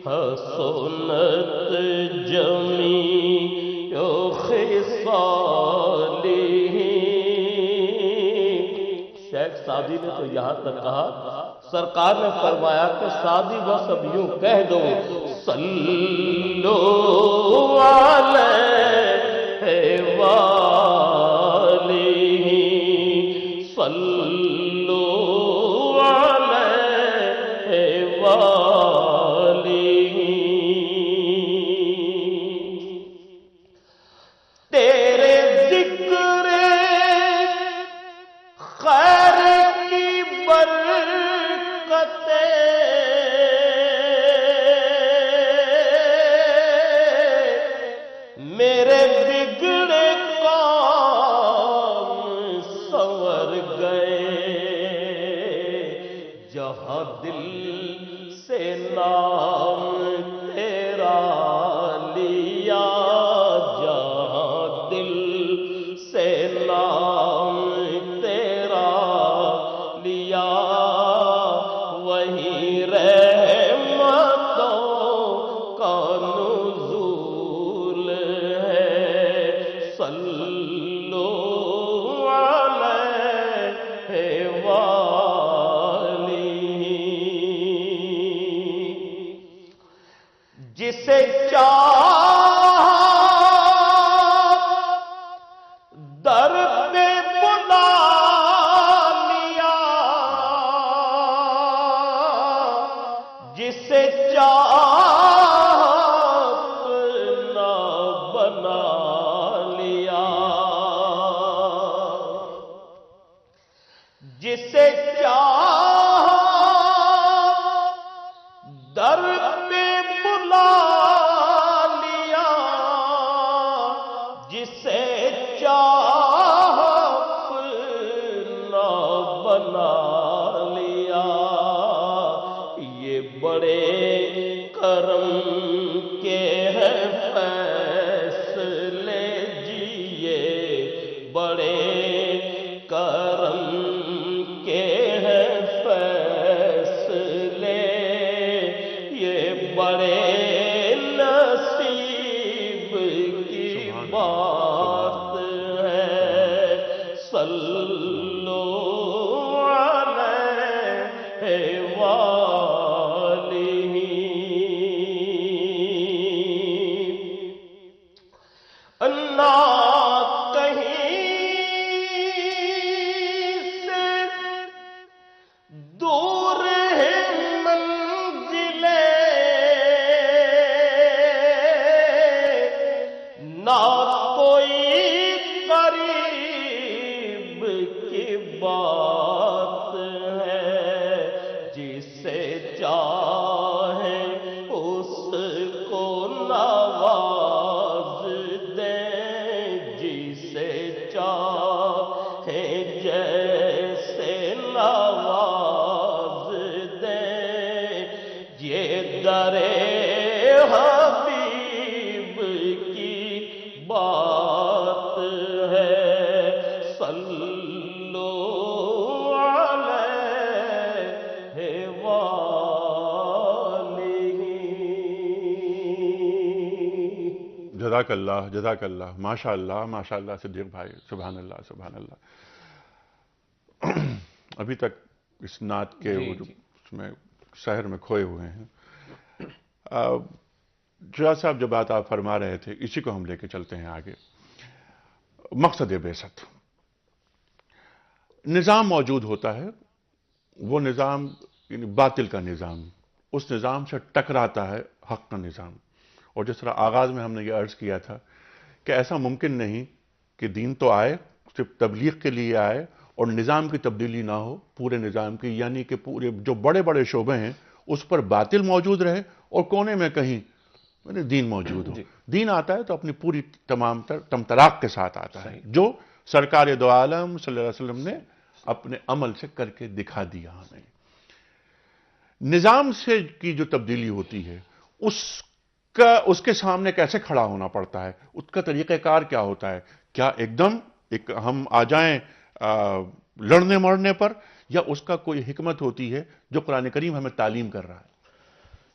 حسنت جمیع خصالہ۔ شیخ سعدی نے تو یہاں تک کہا، سرکار نے فرمایا کہ سعدی بس اب یوں کہہ دو، صلو علیہ وآلہ صلو علیہ وآلہ۔ تیرے ذکر خیر کی برکتیں میرے بگڑے کام سنور گئے، جہاں دل سے نام تیرا لیا، جہاں دل سے نام تیرا لیا، وہیں رحمتوں کا نزول ہے۔ صلو علیہ وآلہ۔ جسے چاہا در پہ بلا لیا، جسے چاہا اپنا بنا لیا، جسے چاہا در پہ بلا لیا، جسے چاہا اپنا بنا لیا، یہ بڑے کرم کے ہیں فیصلے جیے، بڑے کرم کے ہیں فیصلے، یہ بڑے نصیب کی بات ہے۔ صلو علیہ وآلہ۔ اللہ کہیں سے دور ہے منزلیں، نہ کوئی قریب کی بات ہے، جسے چاہے اس کو نواز جزاک اللہ ماشاء اللہ صدیق بھائی، سبحان اللہ. ابھی تک اس نعت کے اس میں شہر میں کھوئے ہوئے ہیں. جواد صاحب جو بات آپ فرما رہے تھے اسی کو ہم لے کے چلتے ہیں آگے. مقصد بعثت، نظام موجود ہوتا ہے، وہ نظام یعنی باطل کا نظام، اس نظام سے ٹکراتا ہے حق کا نظام. اور جس طرح آغاز میں ہم نے یہ عرض کیا تھا کہ ایسا ممکن نہیں کہ دین تو آئے، صرف تبلیغ کے لیے آئے اور نظام کی تبدیلی نہ ہو پورے نظام کی، یعنی کہ پورے جو بڑے بڑے شعبے ہیں اس پر باطل موجود رہے اور کونے میں کہیں دین موجود ہو. دین آتا ہے تو اپنی پوری تمام تمطراق کے ساتھ آتا ہے، جو سرکار دو عالم صلی اللہ علیہ وسلم نے اپنے عمل سے کر کے دکھا دیا ہمیں. نظام سے کی جو تبدیلی ہوتی ہے اس کے سامنے کیسے کھڑا ہونا پڑتا ہے، اس کا طریقہ کار کیا ہوتا ہے؟ کیا ایک دم ہم آ جائیں لڑنے مرنے پر، یا اس کا کوئی حکمت ہوتی ہے جو قرآن کریم ہمیں تعلیم کر رہا ہے؟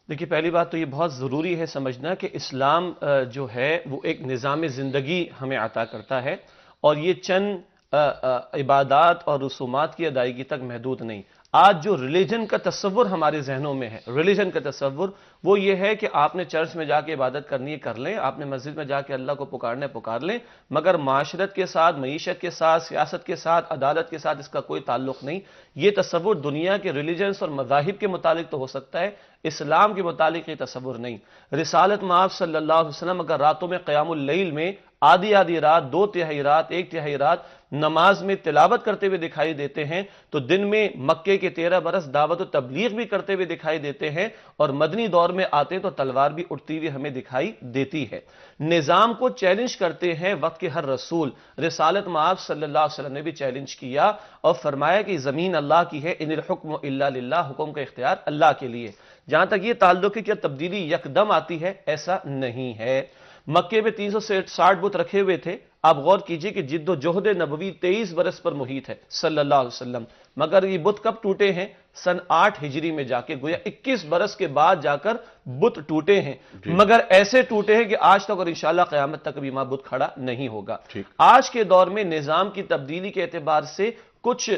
دیکھیے، پہلی بات تو یہ بہت ضروری ہے سمجھنا کہ اسلام جو ہے وہ ایک نظام زندگی ہمیں عطا کرتا ہے، اور یہ چند عبادات اور رسومات کی ادائیگی تک محدود نہیں. آج جو ریلیجن کا تصور ہمارے ذہنوں میں ہے، ریلیجن کا تصور وہ یہ ہے کہ آپ نے چرچ میں جا کے عبادت کرنی ہے کر لیں، آپ نے مسجد میں جا کے اللہ کو پکارنا ہے پکار لیں، مگر معاشرت کے ساتھ، معیشت کے ساتھ، سیاست کے ساتھ، عدالت کے ساتھ اس کا کوئی تعلق نہیں. یہ تصور دنیا کے ریلیجنز اور مذاہب کے متعلق تو ہو سکتا ہے، اسلام کے متعلق یہ تصور نہیں. رسالت مآب صلی اللہ علیہ وسلم اگر راتوں میں قیام اللیل میں آدھی رات، 2/3 رات، 1/3 رات نماز میں تلاوت کرتے ہوئے دکھائی دیتے ہیں، تو دن میں مکے کے 13 برس دعوت و تبلیغ بھی کرتے ہوئے دکھائی دیتے ہیں، اور مدنی دور میں آتے تو تلوار بھی اٹھتی ہوئی ہمیں دکھائی دیتی ہے. نظام کو چیلنج کرتے ہیں وقت کے ہر رسول. رسالت مآب صلی اللہ علیہ وسلم نے بھی چیلنج کیا اور فرمایا کہ زمین اللہ کی ہے، ان الحکم الا للہ، حکم کا اختیار اللہ کے لیے. جہاں تک یہ تعلق ہے کہ تبدیلی یکدم آتی ہے، ایسا نہیں ہے. مکے میں 360 بت رکھے ہوئے تھے. آپ غور کیجئے کہ جد و جہد نبوی 23 برس پر محیط ہے صلی اللہ علیہ وسلم، مگر یہ بت کب ٹوٹے ہیں؟ سن 8 ہجری میں جا کے، گویا 21 برس کے بعد جا کر بت ٹوٹے ہیں، مگر ایسے ٹوٹے ہیں کہ آج تک اور انشاءاللہ قیامت تک بھی وہاں بت کھڑا نہیں ہوگا. آج کے دور میں نظام کی تبدیلی کے اعتبار سے کچھ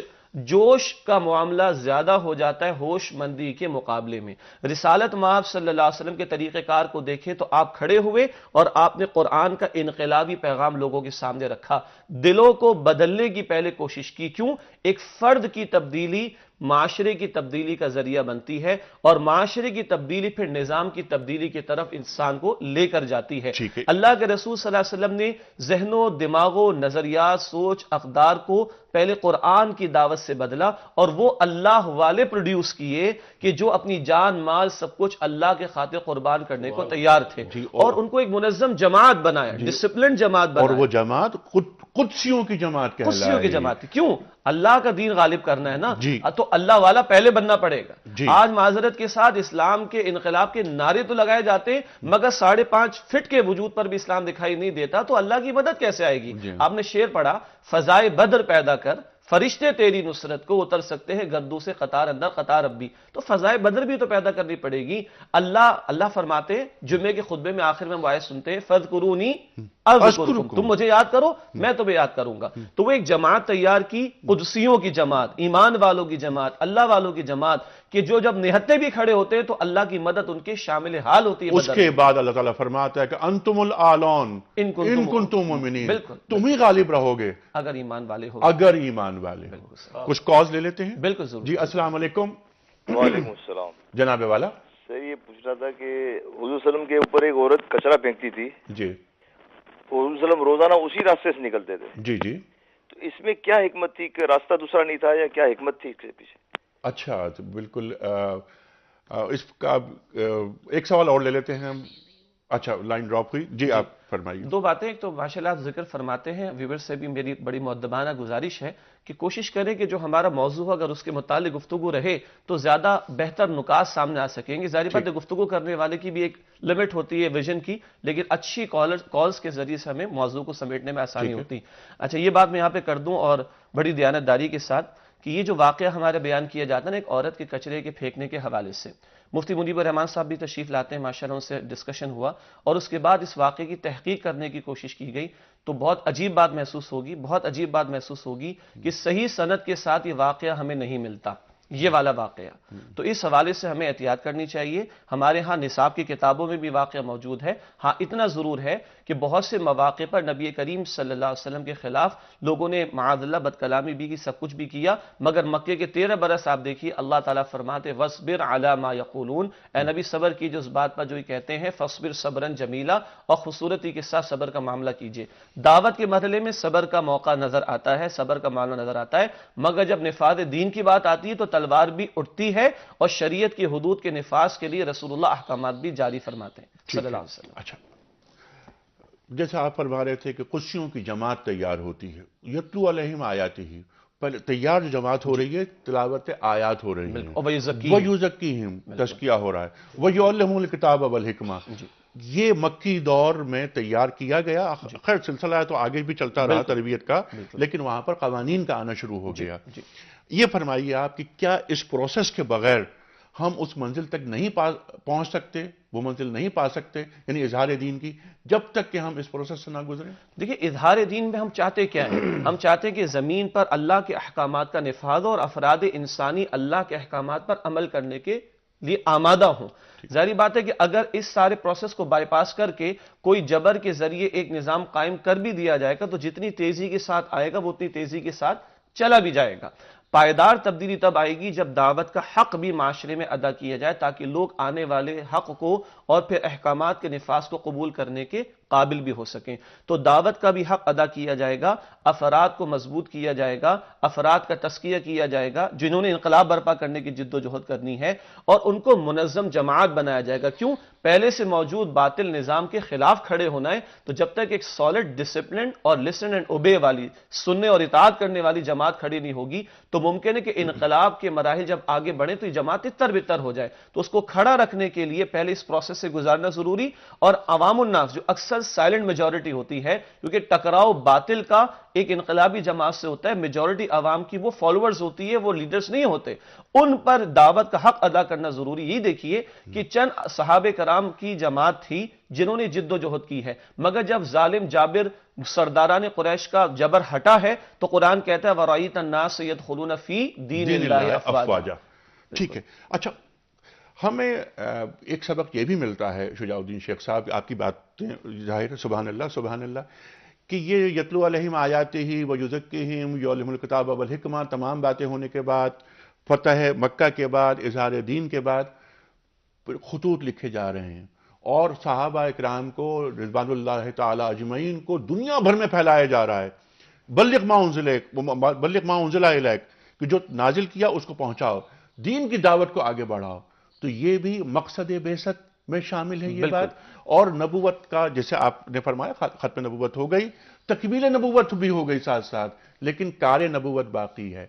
جوش کا معاملہ زیادہ ہو جاتا ہے ہوش مندی کے مقابلے میں. رسالت مآب صلی اللہ علیہ وسلم کے طریقہ کار کو دیکھیں تو آپ کھڑے ہوئے اور آپ نے قرآن کا انقلابی پیغام لوگوں کے سامنے رکھا، دلوں کو بدلنے کی پہلے کوشش کی. کیوں؟ ایک فرد کی تبدیلی معاشرے کی تبدیلی کا ذریعہ بنتی ہے، اور معاشرے کی تبدیلی پھر نظام کی تبدیلی کی طرف انسان کو لے کر جاتی ہے. اللہ کے رسول صلی اللہ علیہ وسلم نے ذہنوں، دماغوں، نظریات، سوچ، اقدار کو پہلے قرآن کی دعوت سے بدلا، اور وہ اللہ والے پروڈیوس کیے کہ جو اپنی جان مال سب کچھ اللہ کے خاطر قربان کرنے کو تیار تھے، اور ان کو ایک منظم جماعت بنایا، ڈسپلن جماعت بنایا. اور وہ جماعت قدسیوں کی جماعت کہلائی. قدسیوں کی جماعت. کیوں؟ اللہ کا دین غالب کرنا ہے نا، تو اللہ والا پہلے بننا پڑے گا. آج معذرت کے ساتھ اسلام کے انقلاب کے نعرے تو لگائے جاتے ہیں، مگر 5.5 فٹ کے وجود پر بھی اسلام دکھائی نہیں دیتا، تو اللہ کی مدد کیسے آئے گی؟ آپ نے شعر پڑھا، فضائے بدر پیدا کر، فرشتے تیری نصرت کو اتر سکتے ہیں گردوں سے قطار اندر قطار اب بھی. تو فضائے بدر بھی تو پیدا کرنی پڑے گی. اللہ فرماتے ہیں جمعے کے خطبے میں آخر میں آیت سنتے ہیں، فَاذْكُرُونِي اذکرکم، تم مجھے یاد کرو میں تمہیں یاد کروں گا. تو وہ ایک جماعت تیار کی، قدسیوں کی جماعت، ایمان والوں کی جماعت، اللہ والوں کی جماعت، کہ جو جب نہتے بھی کھڑے ہوتے ہیں تو اللہ کی مدد ان کے شامل حال ہوتی ہے. اس کے بعد اللہ تعالیٰ فرماتا ہے کہ انتم الاعلون ان کنتم مؤمنین، تم ہی غالب رہو گے اگر ایمان والے ہو. اگر ایمان والے ہو. کچھ کالز لے لیتے ہیں. بالکل ضرور. جی السلام علیکم. وعلیکم السلام. جناب والا سر یہ پوچھنا تھا کہ حضور صلی اللہ علیہ وسلم کے اوپر ایک عورت کچرا پھینکتی تھی. جی. حضور صلی اللہ علیہ وسلم روزانہ اسی راستے سے نکلتے تھے. جی جی. تو اس میں کیا حکمت تھی کہ راستہ دوسرا نہیں تھا، یا کیا حکمت تھی اس کے پیچھے؟ اچھا بالکل. اس کا ایک سوال اور لے لیتے ہیں ہم. اچھا لائن ڈراپ ہوئی. جی آپ فرمائیے. 2 باتیں. ایک تو ماشاء اللہ آپ ذکر فرماتے ہیں، ویور سے بھی میری بڑی مؤدبانہ گزارش ہے کہ کوشش کریں کہ جو ہمارا موضوع اگر اس کے متعلق گفتگو رہے تو زیادہ بہتر نکات سامنے آ سکیں گے. ظاہر بات ہے گفتگو کرنے والے کی بھی ایک لمٹ ہوتی ہے ویژن کی، لیکن اچھی کالز کے ذریعے سے ہمیں موضوع کو سمیٹنے میں آسانی ہوتی. اچھا یہ بات میں یہاں پہ کر دوں اور بڑی دیانتداری کے ساتھ کہ یہ جو واقعہ ہمارے بیان کیا جاتا ہے نا ایک عورت کے کچرے کے پھینکنے کے حوالے سے، مفتی منیب الرحمان صاحب بھی تشریف لاتے ہیں، ماشاءاللہ ان سے ڈسکشن ہوا اور اس کے بعد اس واقعے کی تحقیق کرنے کی کوشش کی گئی تو بہت عجیب بات محسوس ہوگی، بہت عجیب بات محسوس ہوگی کہ صحیح سند کے ساتھ یہ واقعہ ہمیں نہیں ملتا، یہ والا واقعہ. تو اس حوالے سے ہمیں احتیاط کرنی چاہیے. ہمارے ہاں نصاب کی کتابوں میں بھی واقعہ موجود ہے. ہاں اتنا ضرور ہے کہ بہت سے مواقع پر نبی کریم صلی اللہ علیہ وسلم کے خلاف لوگوں نے معاذ اللہ بد کلامی بھی کی، سب کچھ بھی کیا، مگر مکے کے 13 برس آپ دیکھیے اللہ تعالیٰ فرماتے وَاصْبِرْ عَلَى مَا يَقُولُونَ، اے نبی صبر کیجئے اس بات پر جو یہ کہتے ہیں، فَاصْبِرْ صَبْرًا جَمِيلًا، اور خوبصورتی کے ساتھ صبر کا معاملہ کیجئے. دعوت کے مرحلے میں صبر کا موقع نظر آتا ہے، صبر کا معاملہ نظر آتا ہے، مگر جب نفاذ دین کی بات آتی ہے تو تلوار بھی اٹھتی ہے اور شریعت کی حدود کے نفاذ کے لیے رسول اللہ احکامات بھی جاری فرماتے ہیں صلی اللہ علیہ وسلم. اچھا، جیسا آپ فرما رہے تھے کہ قدسیوں کی جماعت تیار ہوتی ہے، یتلو علیہم آیاتہ، پہلے تیار جو جماعت ہو رہی ہے تلاوت آیات ہو رہی ہیں، وَيُزَكِّيهِمْ تزکیہ ہو رہا ہے، وَيُعَلِّمُهُمُ الْكِتَابَ وَالْحِکْمَةَ. یہ مکی دور میں تیار کیا گیا. خیر سلسلہ ہے تو آگے بھی چلتا رہا تربیت کا، لیکن وہاں پر قوانین کا آنا شروع ہو گیا. یہ فرمائیے آپ کہ کیا اس پروسیس کے بغیر ہم اس منزل تک نہیں پہنچ سکتے، وہ منزل نہیں پا سکتے، یعنی اظہار دین کی، جب تک کہ ہم اس پروسیس سے نہ گزریں؟ دیکھیں اظہار دین میں ہم چاہتے کیا ہیں؟ ہم چاہتے ہیں کہ زمین پر اللہ کے احکامات کا نفاذ اور افراد انسانی اللہ کے احکامات پر عمل کرنے کے لیے آمادہ ہوں. ظاہری بات ہے کہ اگر اس سارے پروسیس کو بائی پاس کر کے کوئی جبر کے ذریعے ایک نظام قائم کر بھی دیا جائے گا تو جتنی تیزی کے ساتھ آئے گا وہ اتنی تیزی کے ساتھ چلا بھی جائے گا. پائیدار تبدیلی تب آئے گی جب دعوت کا حق بھی معاشرے میں ادا کیا جائے تاکہ لوگ آنے والے حق کو اور پھر احکامات کے نفاذ کو قبول کرنے کے قابل بھی ہو سکیں. تو دعوت کا بھی حق ادا کیا جائے گا، افراد کو مضبوط کیا جائے گا، افراد کا تزکیہ کیا جائے گا جنہوں نے انقلاب برپا کرنے کی جد و جہد کرنی ہے، اور ان کو منظم جماعت بنایا جائے گا. کیوں؟ پہلے سے موجود باطل نظام کے خلاف کھڑے ہونا ہے. تو جب تک ایک سالڈ ڈسپلن اور لسن اینڈ اوبے والی، سننے اور اطاعت کرنے والی جماعت کھڑی نہیں ہوگی تو ممکن ہے کہ انقلاب کے مراحل جب آگے بڑھیں تو یہ جماعت تر بتر ہو جائے. تو اس کو کھڑا رکھنے کے لیے پہلے اس پروسیس سے گزارنا ضروری. اور عوام الناس جو اکثر سائلنٹ میجورٹی ہوتی ہے، کیونکہ ٹکراؤ باطل کا ایک انقلابی جماعت سے ہوتا ہے، میجورٹی عوام کی وہ فالوورز ہوتی ہے، وہ لیڈرز نہیں ہوتے، ان پر دعوت کا حق ادا کرنا ضروری. یہ دیکھیے کہ چند صحابہ کرام کی جماعت تھی جنہوں نے جد و جہد کی ہے، مگر جب ظالم جابر سرداران قریش کا جبر ہٹا ہے تو قرآن کہتا ہے وَرَأَيْتَ النَّاسَ يَدْخُلُونَ فِي دِينِ اللَّهِ أَفْوَاجًا. ٹھیک ہے. اچھا، ہمیں ایک سبق یہ بھی ملتا ہے شجاع الدین شیخ صاحب، آپ کی باتیں ظاہر ہے، سبحان اللہ سبحان اللہ، کہ یہ یتلو علیہم آیاتہ ویزکیہم یعلمہ الکتاب والحکمہ تمام باتیں ہونے کے بعد، فتح مکہ کے بعد، اظہار دین کے بعد، خطوط لکھے جا رہے ہیں اور صحابہ اکرام کو رضوان اللہ تعالی اجمعین کو دنیا بھر میں پھیلایا جا رہا ہے. بلغ ما انزل الیک، کہ جو نازل کیا اس کو پہنچاؤ، دین کی دعوت کو آگے بڑھاؤ. تو یہ بھی مقصد بعثت میں شامل ہے یہ بات. اور نبوت کا جیسے آپ نے فرمایا ختم نبوت ہو گئی، تکمیل نبوت بھی ہو گئی ساتھ ساتھ، لیکن کار نبوت باقی ہے.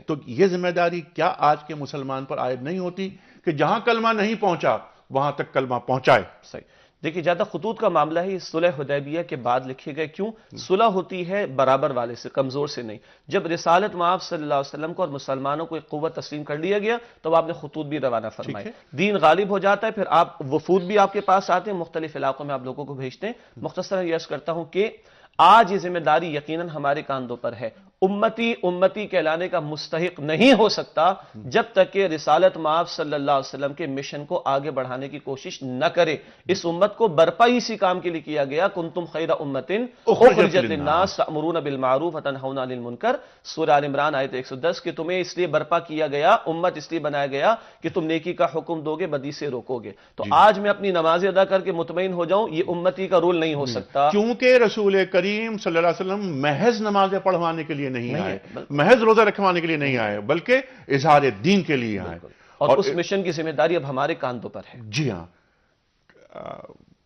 تو یہ ذمہ داری کیا آج کے مسلمان پر عائد نہیں ہوتی کہ جہاں کلمہ نہیں پہنچا وہاں تک کلمہ پہنچائے؟ صحیح. دیکھیے زیادہ خطوط کا معاملہ ہے، صلح حدیبیہ کے بعد لکھے گئے. کیوں؟ صلح ہوتی ہے برابر والے سے، کمزور سے نہیں. جب رسالت مآب صلی اللہ علیہ وسلم کو اور مسلمانوں کو ایک قوت تسلیم کر لیا گیا تو آپ نے خطوط بھی روانہ فرمائے. دین غالب ہو جاتا ہے، پھر آپ وفود بھی آپ کے پاس آتے ہیں، مختلف علاقوں میں آپ لوگوں کو بھیجتے ہیں. مختصراً یہ عرض کرتا ہوں کہ آج یہ ذمہ داری یقیناً ہمارے کاندھوں پر ہے. امتی کہلانے کا مستحق نہیں ہو سکتا جب تک کہ رسالت مآب صلی اللہ علیہ وسلم کے مشن کو آگے بڑھانے کی کوشش نہ کرے. اس امت کو برپا اسی کام کے لیے کیا گیا، کنتم خیر امت اخرجت للناس تأمرون بالمعروف وتنہون عن المنکر، سورہ آل عمران آیت 110، کہ تمہیں اس لیے برپا کیا گیا، امت اس لیے بنایا گیا کہ تم نیکی کا حکم دو گے، بدی سے روکو گے. تو آج میں اپنی نماز ادا کر کے مطمئن ہو جاؤں، یہ امتی کا رول نہیں ہو سکتا، کیونکہ رسول کریم صلی اللہ علیہ وسلم محض نمازیں پڑھوانے کے لیے نہیں آئے، محض روزہ رکھوانے کے لیے نہیں آئے، بلکہ اظہار دین کے لیے آئے. اور اس مشن کی ذمہ داری اب ہمارے کاندھوں پر ہے. جی ہاں.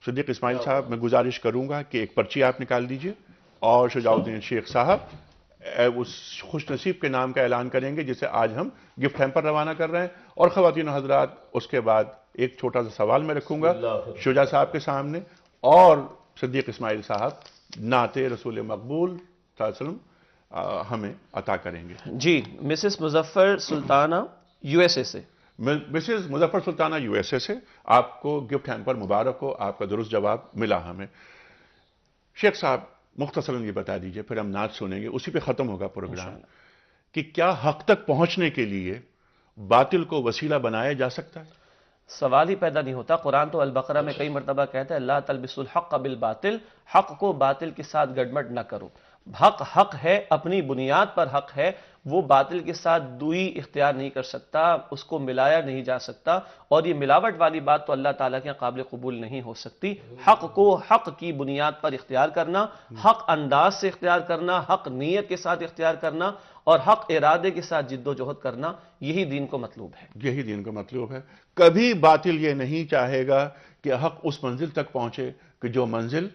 صدیق اسماعیل صاحب، میں گزارش کروں گا کہ ایک پرچی آپ نکال دیجئے اور شجاع الدین شیخ صاحب اس خوش نصیب کے نام کا اعلان کریں گے جسے آج ہم گفٹ ہیمپر روانہ کر رہے ہیں. اور خواتین و حضرات، اس کے بعد ایک چھوٹا سا سوال میں رکھوں گا شجاع صاحب کے سامنے، اور صدیق اسماعیل صاحب نعت رسول مقبول صلی اللہ علیہ وسلم ہمیں عطا کریں گے. جی، مسز مظفر سلطانہ USA سے. مسز مظفر سلطانہ USA سے، آپ کو گفٹ ہیمپر مبارک ہو، آپ کا درست جواب ملا ہمیں۔ شیخ صاحب مختصراً یہ بتا دیجئے، پھر ہم نعت سنیں گے، اسی پہ ختم ہوگا پروگرام، کہ کیا حق تک پہنچنے کے لیے باطل کو وسیلہ بنایا جا سکتا ہے؟ سوال ہی پیدا نہیں ہوتا۔ قرآن تو البقرہ میں کئی مرتبہ کہتا ہے لا تلبسوا الحق بالباطل، حق کو باطل کے ساتھ گڑبڑ نہ کرو۔ حق حق ہے، اپنی بنیاد پر حق ہے، وہ باطل کے ساتھ دوئی اختیار نہیں کر سکتا، اس کو ملایا نہیں جا سکتا، اور یہ ملاوٹ والی بات تو اللہ تعالیٰ کے قابل قبول نہیں ہو سکتی۔ حق کو حق کی بنیاد پر اختیار کرنا، حق انداز سے اختیار کرنا، حق نیت کے ساتھ اختیار کرنا، اور حق ارادے کے ساتھ جد و جہد کرنا، یہی دین کو مطلوب ہے۔ یہی دین کا مطلوب ہے۔ کبھی باطل یہ نہیں چاہے گا کہ حق اس منزل تک پہنچے کہ جو منزل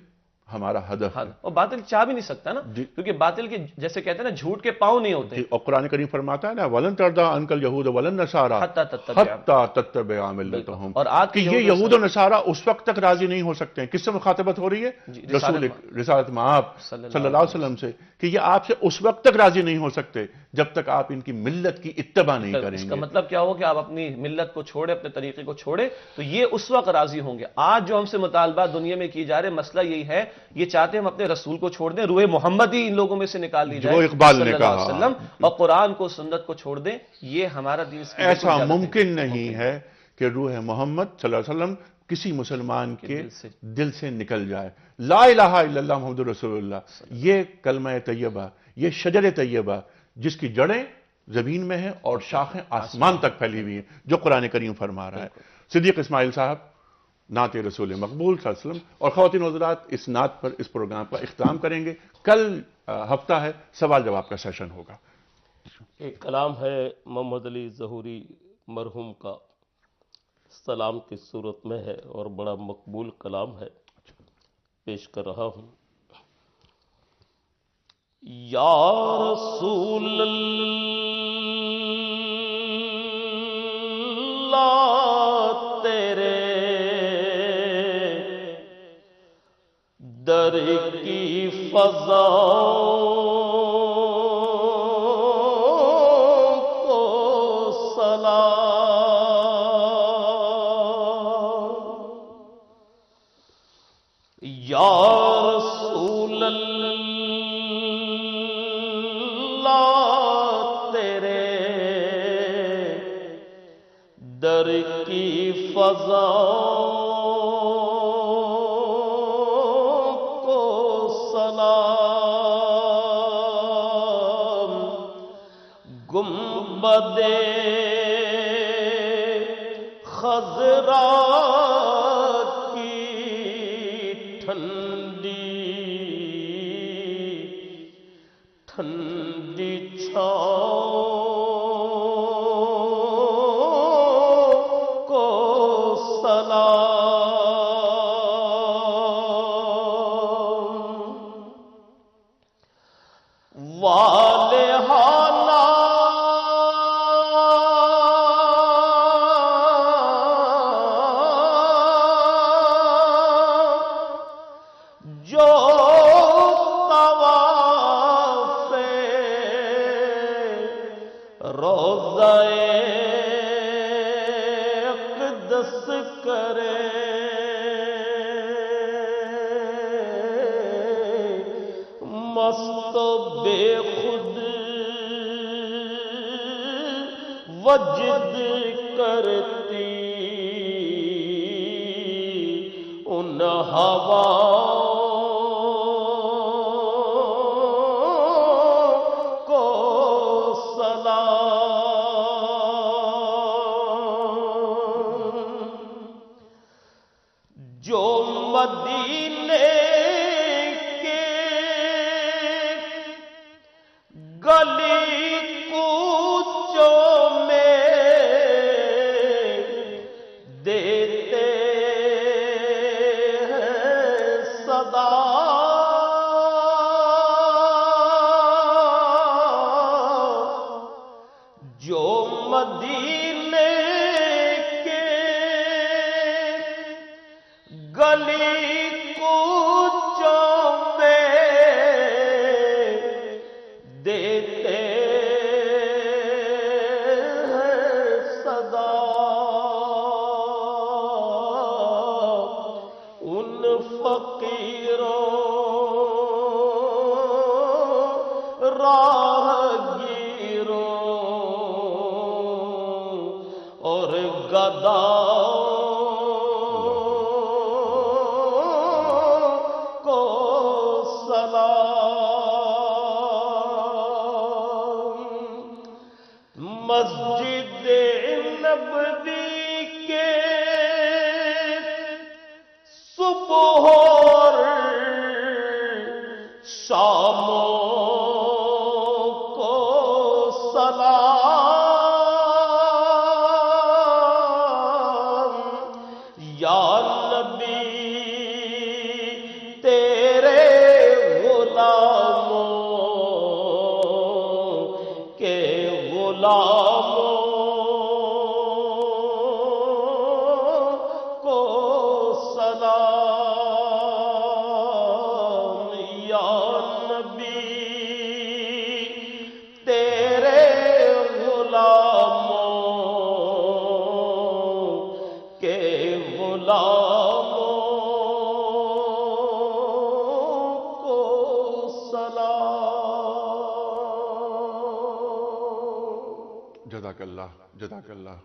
ہمارا ہدف ہے، اور باطل چاہ بھی نہیں سکتا نا، کیونکہ باطل کے جیسے کہتے ہیں نا جھوٹ کے پاؤں نہیں ہوتے۔ اور قرآن کریم فرماتا ہے نا وَلَن تَرْضَىٰ عَنْكَ الْيَهُودُ وَلَا النَّصَارَىٰ حَتَّىٰ تَتَّبِعَ مِلَّتَهُمْ، اور آج کہ یہ یہود و نصارہ اس وقت تک راضی نہیں ہو سکتے ہیں۔ کس سے مخاطبت ہو رہی ہے؟ رسول رسالت مآب صلی اللہ علیہ وسلم سے، کہ یہ آپ سے اس وقت تک راضی نہیں ہو سکتے جب تک آپ ان کی ملت کی اتباع نہیں کریں گے۔ اس کا مطلب کیا ہو کہ آپ اپنی ملت کو چھوڑے، اپنے طریقے کو چھوڑے، تو یہ اس وقت راضی ہوں گے۔ آج جو ہم سے مطالبہ دنیا میں کی جا رہے، مسئلہ یہی ہے، یہ چاہتے ہیں ہم اپنے رسول کو چھوڑ دیں، روح محمد ہی ان لوگوں میں سے نکال لی جائے جو اقبال نے صلی اللہ کہا، علیہ وسلم، اور قرآن کو سنت کو چھوڑ دیں، یہ ہمارا دین اس کی بالکل ایسا اجازت ممکن نہیں ہے کہ روح محمد صلی اللہ علیہ وسلم کسی مسلمان کے دل سے نکل جائے۔ لا الہ الا اللہ محمد رسول اللہ، یہ کلمہ طیبہ، یہ شجر طیبہ جس کی جڑیں زمین میں ہیں اور شاخیں آسمان تک پھیلی ہوئی ہیں، جو قرآن کریم فرما رہا ہے۔ صدیق اسماعیل صاحب نعت رسول مقبول صلی اللہ علیہ وسلم، اور خواتین و حضرات اس نعت پر اس پروگرام کا اختتام کریں گے۔ کل ہفتہ ہے، سوال جواب کا سیشن ہوگا۔ ایک کلام ہے محمد علی ظہوری مرحوم کا، سلام کی صورت میں ہے اور بڑا مقبول کلام ہے، پیش کر رہا ہوں۔ یا رسول اللہ تیرے در کی فضاؤں کو سلام، یا رسول اللہ تیرے در کی فضاؤں گنبد خضرا کی ٹھنڈی ٹھنڈی چھاؤں کو سلام، مست و بے خود وجد کرتی ان ہواؤں کو سلام، جو مدینے گلی کوچوں میں دیتے ہیں سلام مسجد نبوی کے صبح اور شاموں کو سلام یا نبی تیرے غلاموں کے غلاموں کو سلام یا نبی تیرے غلاموں کے غلاموں کو سلام. جزاک اللہ، جزاک اللہ.